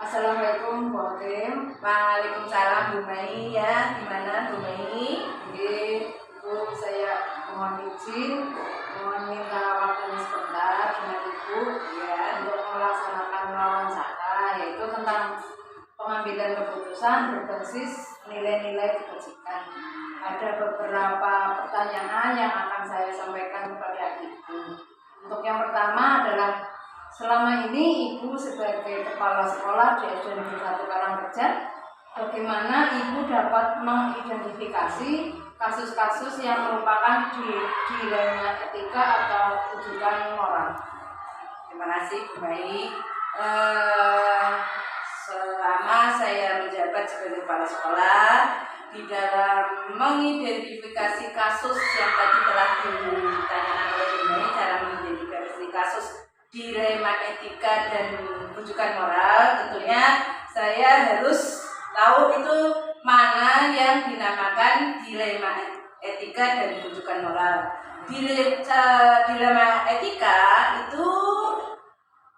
Assalamualaikum Bu Hakim. Waalaikumsalam Bu Mei ya. Gimana Bu Mei? Oke, Bu saya mohon izin, mohon minta waktunya sebentar dengan Ibu ya untuk melaksanakan wawancara yaitu tentang pengambilan keputusan berbasis nilai-nilai kebajikan. Ada beberapa pertanyaan yang akan saya sampaikan kepada Ibu. Untuk yang pertama adalah selama ini Ibu sebagai kepala sekolah di SD Negeri 1 Karangreja, bagaimana Ibu dapat mengidentifikasi kasus-kasus yang merupakan dilema etika atau ujukan moral? Terima kasih Bu Mei. Selama saya menjabat sebagai kepala sekolah, di dalam mengidentifikasi kasus yang tadi telah ditanyakan oleh Bu Mei, cara mengidentifikasi kasus dilema etika dan rujukan moral, tentunya saya harus tahu itu mana yang dinamakan dilema etika dan rujukan moral. Dilema etika itu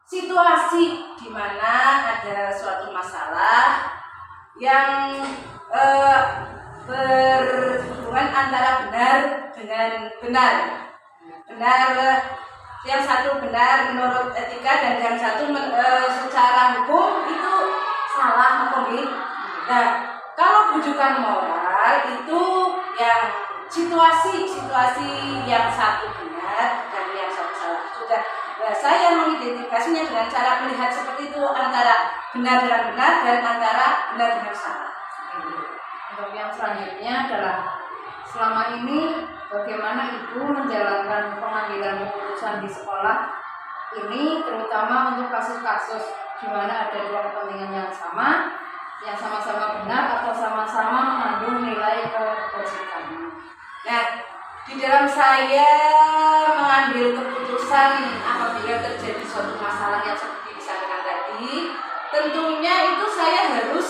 situasi di mana ada suatu masalah yang berhubungan antara benar dengan benar, yang satu benar menurut etika dan yang satu secara hukum itu salah atau tidak. Nah, kalau rujukan moral itu yang situasi yang satu benar dan yang satu salah. Sudah, saya mengidentifikasinya dengan cara melihat seperti itu, antara benar dengan benar dan antara benar dengan salah. Untuk yang selanjutnya adalah selama ini bagaimana Ibu menjalankan pengambilan keputusan di sekolah ini, terutama untuk kasus-kasus di mana ada dua kepentingan yang sama-sama benar atau sama-sama mengandung nilai kebajikan. Nah, di dalam saya mengambil keputusan apabila terjadi suatu masalah yang seperti disampaikan tadi, tentunya itu saya harus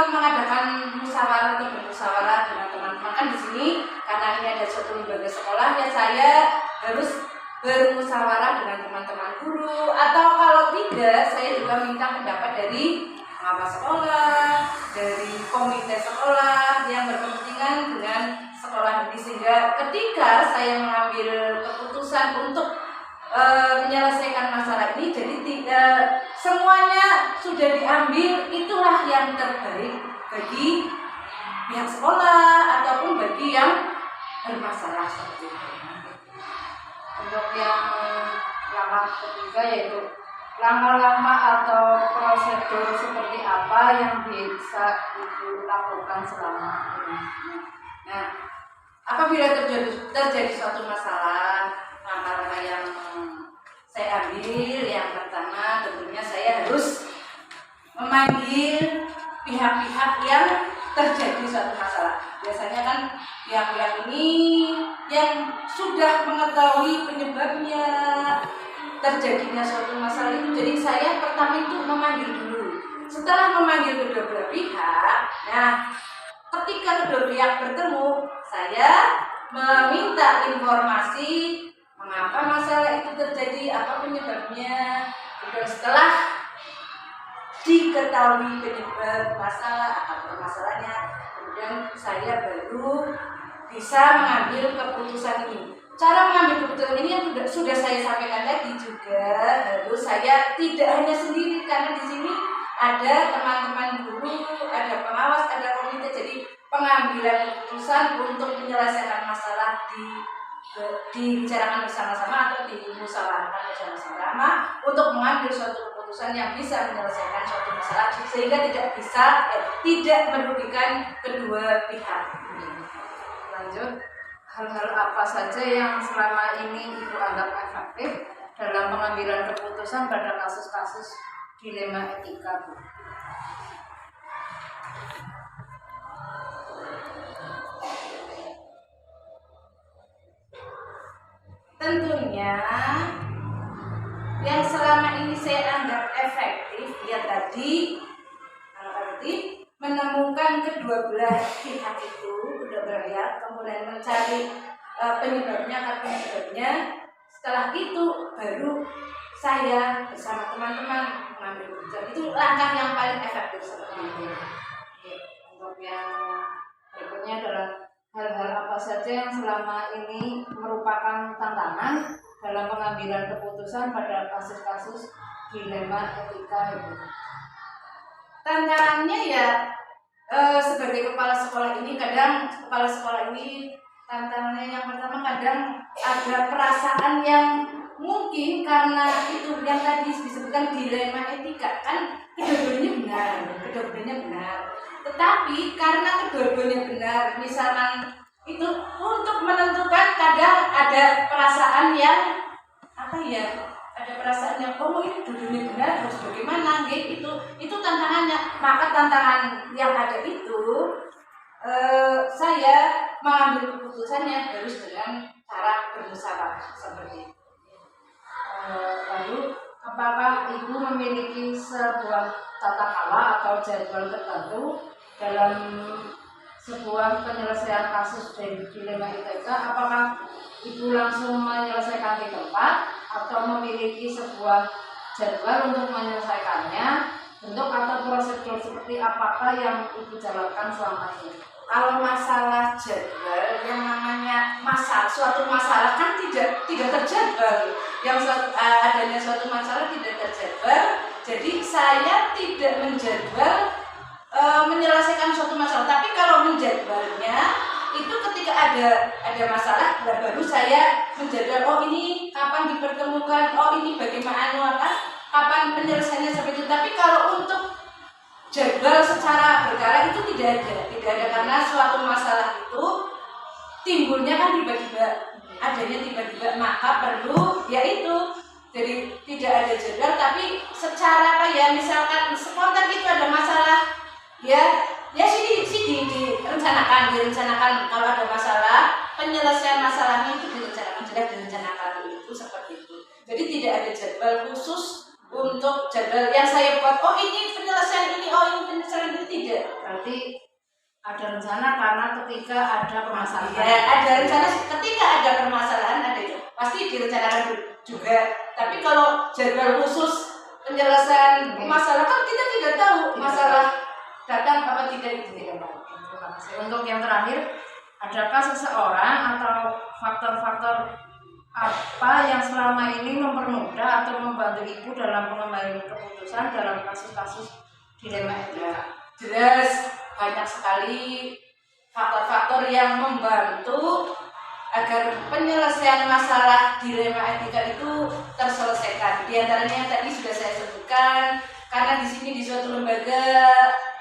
mengadakan musyawarah atau bermusyawarah dengan teman-teman. Kan di sini karena ini ada suatu lembaga sekolah, ya saya harus bermusyawarah dengan teman-teman guru, atau kalau tidak saya juga minta pendapat dari pengawas sekolah, dari komite sekolah yang berkepentingan dengan sekolah ini, sehingga ketika saya mengambil keputusan untuk menyelesaikan masalah ini, jadi semuanya sudah diambil, itulah yang terbaik bagi pihak sekolah ataupun bagi yang bermasalah seperti itu. Untuk yang langkah ketiga yaitu langkah-langkah atau prosedur seperti apa yang bisa Ibu lakukan selama ini. Nah, apabila terjadi suatu masalah, langkah-langkah yang saya ambil, yang pertama tentunya saya harus memanggil pihak-pihak yang terjadi suatu masalah. Biasanya kan pihak-pihak ini yang sudah mengetahui penyebabnya terjadinya suatu masalah itu. Jadi saya pertama itu memanggil dulu. Setelah memanggil kedua belah pihak, nah ketika kedua pihak bertemu, saya meminta informasi mengapa masalah itu terjadi, apa penyebabnya. Dan setelah diketahui penyebab masalah atau permasalahannya, kemudian saya baru bisa mengambil keputusan ini. Cara mengambil keputusan ini yang sudah saya sampaikan tadi juga harus saya tidak hanya sendiri, karena di sini ada teman-teman guru, ada pengawas, ada komite. Jadi pengambilan keputusan untuk menyelesaikan masalah dibicarakan bersama-sama atau dimusyawarahkan bersama-sama untuk mengambil suatu keputusan yang bisa menyelesaikan suatu masalah sehingga tidak merugikan kedua pihak. Lanjut, hal-hal apa saja yang selama ini Ibu anggap efektif dalam pengambilan keputusan pada kasus-kasus dilema etika, Bu? Tentunya yang selama ini saya anggap efektif ya tadi menemukan kedua belah pihak itu, kedua belah pihak, kemudian mencari penyebabnya. Setelah itu baru saya bersama teman-teman mengambil mengambil keputusan. Itu langkah yang paling efektif seperti itu. Untuk yang berikutnya adalah hal-hal apa saja yang selama ini merupakan tantangan dalam pengambilan keputusan pada kasus-kasus dilema etika itu. Tantangannya ya sebagai kepala sekolah ini, kadang kepala sekolah ini tantangannya yang pertama kadang ada perasaan yang mungkin karena itu yang tadi disebutkan dilema etika, kan kedua-duanya benar, tetapi karena kedua-duanya benar, misalkan itu untuk menentukan kadang ada perasaan yang ada perasaan yang ini kedua-duanya benar, harus bagaimana gitu, itu tantangannya. Maka tantangan yang ada itu saya mengambil keputusannya harus dengan cara bermusyawarah seperti itu. Lalu apakah ibu memiliki sebuah tata cara atau jadwal tertentu dalam sebuah penyelesaian kasus dilema etika? Apakah ibu langsung menyelesaikan di tempat atau memiliki sebuah jadwal untuk menyelesaikannya? Bentuk atau prosedur seperti apakah yang ibu jalankan selama ini? Kalau masalah jadwal, yang namanya suatu masalah kan tidak terjadwal. Yang adanya suatu masalah tidak terjadwal, jadi saya tidak menjadwal menyelesaikan suatu masalah. Tapi kalau menjadwalnya itu ketika ada masalah, baru saya menjadwal. ini kapan dipertemukan, ini bagaimana kapan penyelesaiannya seperti itu. Tapi kalau untuk jadwal secara berkala itu tidak ada karena suatu masalah itu timbulnya kan tiba-tiba, maka perlu yaitu jadi tidak ada jadwal, tapi secara misalkan spontan itu ada masalah direncanakan kalau ada masalah, penyelesaian masalahnya itu direncanakan itu seperti itu. Jadi tidak ada jadwal khusus untuk jadwal yang saya buat, ini penyelesaian ini tidak. Berarti ada rencana karena ketika ada permasalahan. Ya, ada rencana ketika ada permasalahan, ada itu. Pasti direncanakan juga. Tapi kalau jadwal khusus penyelesaian masalah kan kita tidak tahu masalah datang apa tidak itu tidak tahu. Terima kasih. Untuk yang terakhir, adakah seseorang atau faktor-faktor apa yang selama ini mempermudah atau membantu ibu dalam pengambilan keputusan dalam kasus-kasus dilema etika? Jelas banyak sekali faktor-faktor yang membantu agar penyelesaian masalah dilema etika itu terselesaikan. Di antaranya yang tadi sudah saya sebutkan, karena di sini di suatu lembaga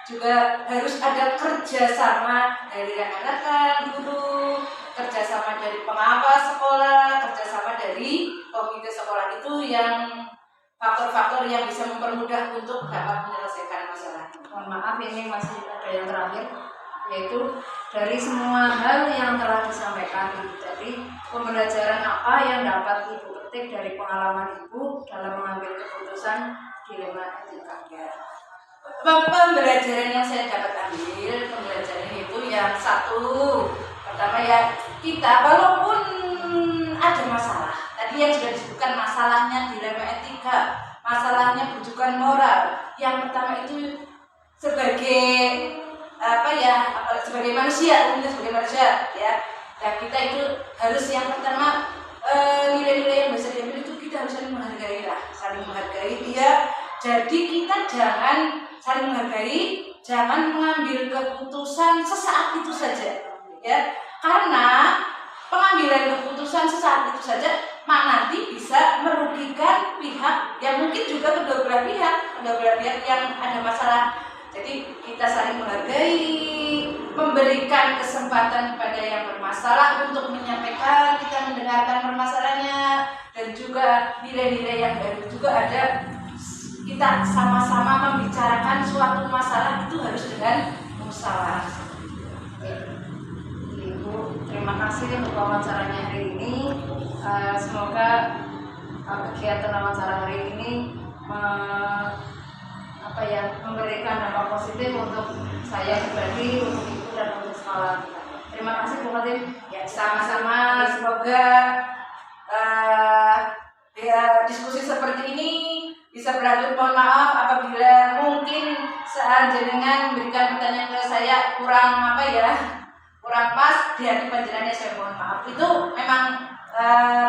juga harus ada kerjasama dari rekan-rekan guru, kerjasama dari pengawas sekolah, kerjasama dari komite sekolah. Itu yang faktor-faktor yang bisa mempermudah untuk dapat menyelesaikan masalah. Mohon maaf, ini masih ada yang terakhir, yaitu dari semua hal yang telah disampaikan, jadi pembelajaran apa yang dapat ibu petik dari pengalaman ibu dalam mengambil keputusan dilema etika? Pembelajaran yang saya dapat ambil, pembelajaran itu yang satu, pertama kita walaupun ada masalah, tadi yang sudah disebutkan masalahnya dilema etika, masalahnya rujukan moral. Yang pertama itu sebagai sebagai manusia ya. Dan kita itu harus yang pertama nilai-nilai yang bisa diambil itu kita harus saling menghargai dia. Jadi kita jangan saling menghargai, jangan mengambil keputusan sesaat itu saja, ya. Karena pengambilan keputusan sesaat itu saja nanti bisa merugikan pihak yang mungkin juga kedua belah pihak yang ada masalah. Jadi kita saling menghargai, memberikan kesempatan kepada yang bermasalah untuk menyampaikan, kita mendengarkan permasalahannya, dan juga nilai-nilai yang baru juga ada. Kita sama-sama membicarakan suatu masalah itu harus dengan musyawarah. Ibu, terima kasih untuk wawancaranya hari ini. Semoga kegiatan wawancara hari ini memberikan dampak positif untuk saya pribadi, untuk ibu dan untuk sekolah. Terima kasih Bu Khatim. Ya, sama-sama. Semoga diskusi seperti ini Bisa beratur mohon maaf apabila mungkin saat jenengan memberikan pertanyaan ke saya kurang kurang pas di hati panjenengan, saya mohon maaf. Itu memang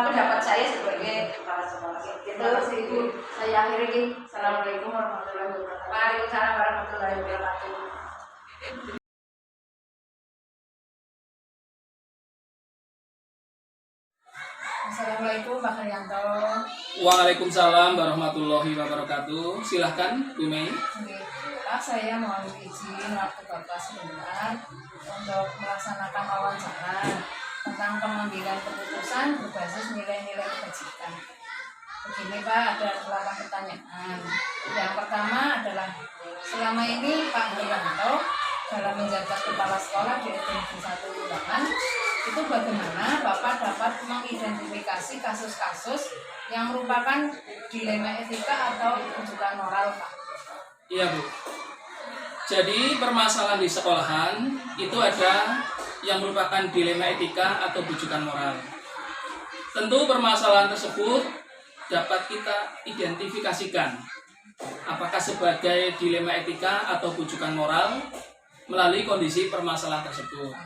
pendapat saya sebagai kepala sekolah. Terima kasih Ibu. Saya akhiri. Assalamualaikum warahmatullahi wabarakatuh. Waalaikumsalam warahmatullahi wabarakatuh. Assalamualaikum Pak Haryanto. Waalaikumsalam warahmatullahi wabarakatuh. Silahkan Bu Mei. Pak, saya mohon izin waktu Bapak sebentar untuk melaksanakan wawancara tentang pengambilan keputusan berbasis nilai-nilai kebajikan. Begini Pak, ada 8 pertanyaan. Yang pertama adalah, selama ini Pak Haryanto dalam menjabat kepala sekolah di SD Negeri 1 Limbangan, itu bagaimana Bapak dapat mengidentifikasi kasus-kasus yang merupakan dilema etika atau rujukan moral, Pak? Iya Bu. Jadi permasalahan di sekolahan itu ada yang merupakan dilema etika atau rujukan moral. Tentu permasalahan tersebut dapat kita identifikasikan apakah sebagai dilema etika atau rujukan moral melalui kondisi permasalahan tersebut.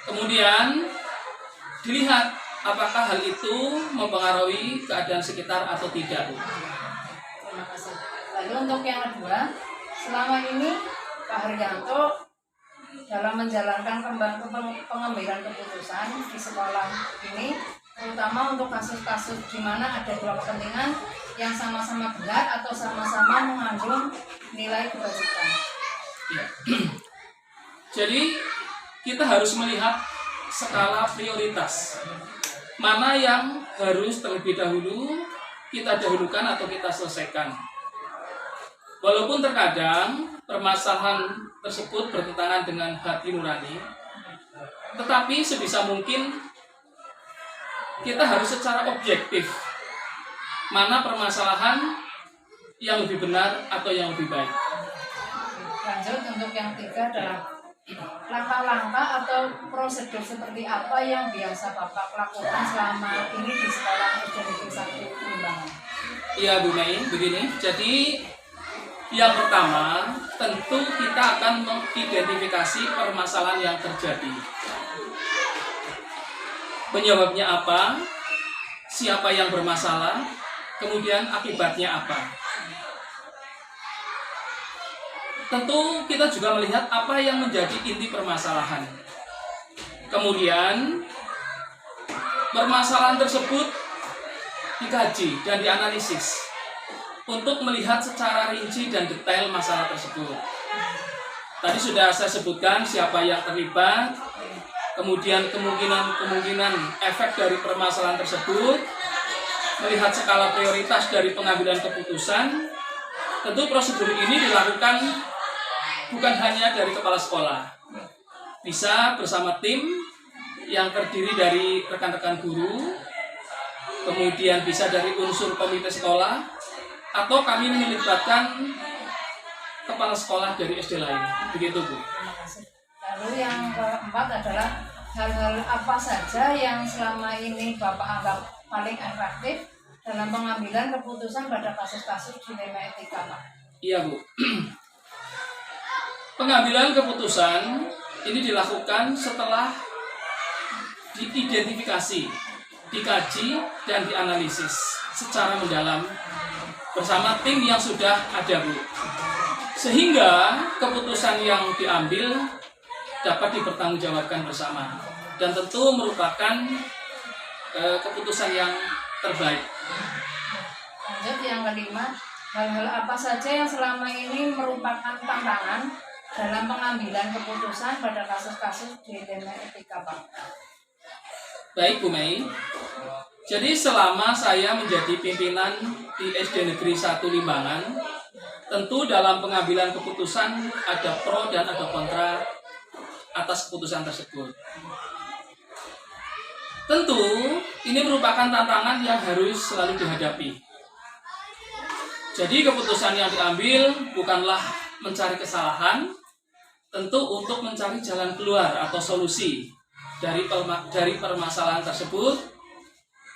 Kemudian dilihat apakah hal itu mempengaruhi keadaan sekitar atau tidak, Bu. Terima kasih. Lalu untuk yang kedua, selama ini Pak Haryanto dalam menjalankan pengambilan keputusan di sekolah ini, terutama untuk kasus-kasus di mana ada dua kepentingan yang sama-sama benar atau sama-sama mengandung nilai kebajikan. Ya. Jadi kita harus melihat skala prioritas. Mana yang harus terlebih dahulu kita dahulukan atau kita selesaikan. Walaupun terkadang permasalahan tersebut bertentangan dengan hati nurani, tetapi sebisa mungkin kita harus secara objektif mana permasalahan yang lebih benar atau yang lebih baik. Lanjut, untuk yang ketiga adalah langkah-langkah atau prosedur seperti apa yang biasa Bapak lakukan selama ini di sekolah SD Negeri 1 Limbangan? Iya Bu Mei, begini. Jadi yang pertama tentu kita akan mengidentifikasi permasalahan yang terjadi. Penyebabnya apa? Siapa yang bermasalah? Kemudian akibatnya apa? Tentu kita juga melihat apa yang menjadi inti permasalahan. Kemudian permasalahan tersebut dikaji dan dianalisis untuk melihat secara rinci dan detail masalah tersebut. Tadi sudah saya sebutkan siapa yang terlibat, kemudian kemungkinan efek dari permasalahan tersebut, melihat skala prioritas dari pengambilan keputusan. Tentu prosedur ini dilakukan bukan hanya dari kepala sekolah, bisa bersama tim yang terdiri dari rekan-rekan guru, kemudian bisa dari unsur komite sekolah, atau kami melibatkan kepala sekolah dari SD lain. Begitu Bu. Terima kasih. Lalu yang keempat adalah hal-hal apa saja yang selama ini Bapak anggap paling efektif dalam pengambilan keputusan pada kasus-kasus dilema etika, Pak? Iya Bu. Pengambilan keputusan ini dilakukan setelah diidentifikasi, dikaji, dan dianalisis secara mendalam bersama tim yang sudah ada Bu. Sehingga keputusan yang diambil dapat dipertanggungjawabkan bersama dan tentu merupakan keputusan yang terbaik. Lanjut yang kelima, hal-hal apa saja yang selama ini merupakan tantangan dalam pengambilan keputusan pada kasus-kasus dilema etika, Pak? Baik Bu Mei. Jadi selama saya menjadi pimpinan di SD Negeri 1 Limbangan, tentu dalam pengambilan keputusan ada pro dan ada kontra atas keputusan tersebut. Tentu ini merupakan tantangan yang harus selalu dihadapi. Jadi keputusan yang diambil bukanlah mencari kesalahan, tentu untuk mencari jalan keluar atau solusi dari permasalahan tersebut,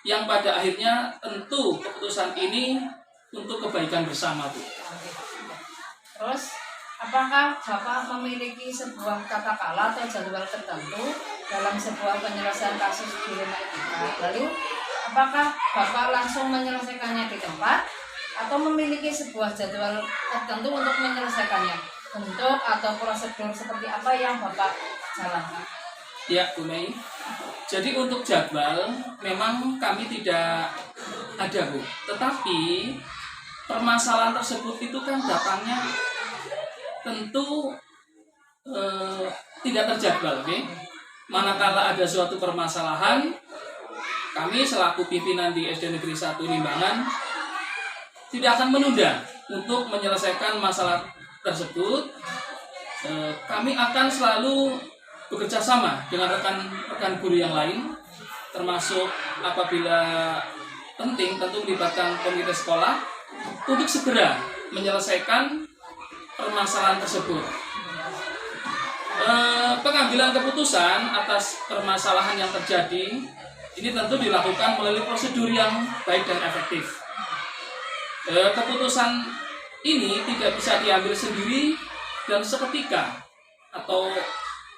yang pada akhirnya tentu keputusan ini untuk kebaikan bersama, Bu. Terus, apakah Bapak memiliki sebuah kata-kala atau jadwal tertentu dalam sebuah penyelesaian kasus dilema etika? Lalu, apakah Bapak langsung menyelesaikannya di tempat atau memiliki sebuah jadwal tertentu untuk menyelesaikannya? Bentuk atau prosedur seperti apa yang Bapak jalankan? Ya, Bu Mei. Jadi untuk jadwal memang kami tidak ada, Bu. Tetapi permasalahan tersebut itu kan datangnya tentu tidak terjadwal, oke? Manakala ada suatu permasalahan, kami selaku pimpinan di SD Negeri 1 Limbangan tidak akan menunda untuk menyelesaikan masalah tersebut. Kami akan selalu bekerja sama dengan rekan-rekan guru yang lain, termasuk apabila penting tentu melibatkan komite sekolah untuk segera menyelesaikan permasalahan tersebut. Pengambilan keputusan atas permasalahan yang terjadi ini tentu dilakukan melalui prosedur yang baik dan efektif. Keputusan ini tidak bisa diambil sendiri dan seketika atau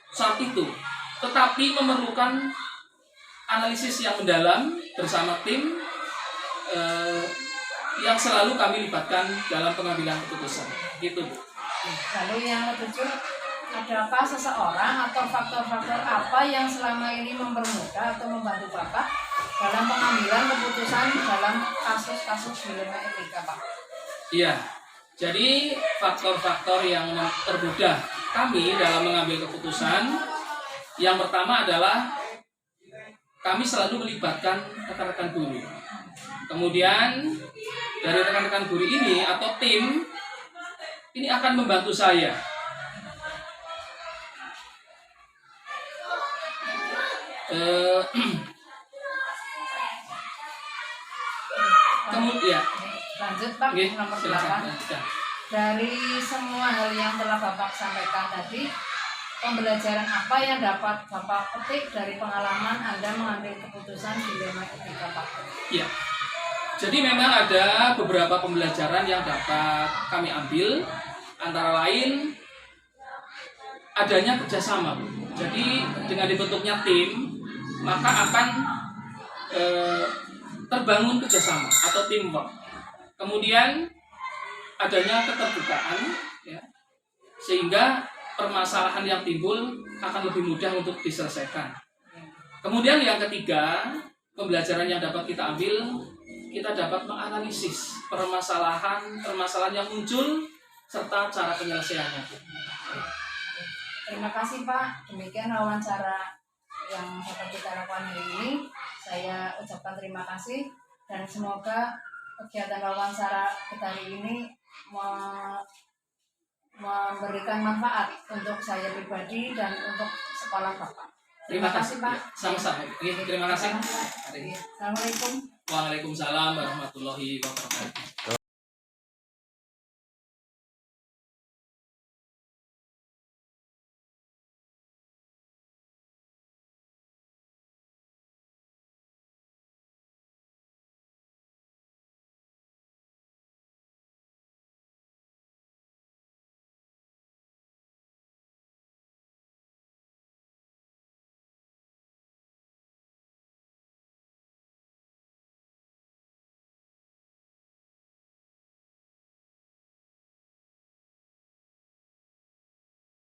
saat itu, tetapi memerlukan analisis yang mendalam bersama tim yang selalu kami libatkan dalam pengambilan keputusan. Gitu, Bu. Lalu yang ketujuh, adakah seseorang atau faktor-faktor apa yang selama ini mempermudah atau membantu Bapak dalam pengambilan keputusan dalam kasus-kasus dilema etika, Pak? Iya, jadi faktor-faktor yang mempermudah kami dalam mengambil keputusan, yang pertama adalah kami selalu melibatkan rekan-rekan guru. Kemudian dari rekan-rekan guru ini atau tim ini akan membantu saya kemudian Lanjut, Pak, nomor 8. Dari semua hal yang telah Bapak sampaikan tadi, pembelajaran apa yang dapat Bapak petik dari pengalaman Anda mengambil keputusan dilema etika, Pak? Ya, jadi memang ada beberapa pembelajaran yang dapat kami ambil, antara lain adanya kerjasama. Jadi dengan dibentuknya tim, maka akan terbangun kerjasama atau teamwork. Kemudian adanya keterbukaan, ya, sehingga permasalahan yang timbul akan lebih mudah untuk diselesaikan. Kemudian yang ketiga, pembelajaran yang dapat kita ambil, kita dapat menganalisis permasalahan yang muncul serta cara penyelesaiannya. Terima kasih, Pak. Demikian wawancara yang dapat kita lakukan hari ini. Saya ucapkan terima kasih dan semoga kegiatan wawancara kita hari ini memberikan manfaat untuk saya pribadi dan untuk sekolah Bapak. Terima kasih, Pak. Sama-sama. Terima kasih. Assalamualaikum. Waalaikumsalam warahmatullahi wabarakatuh.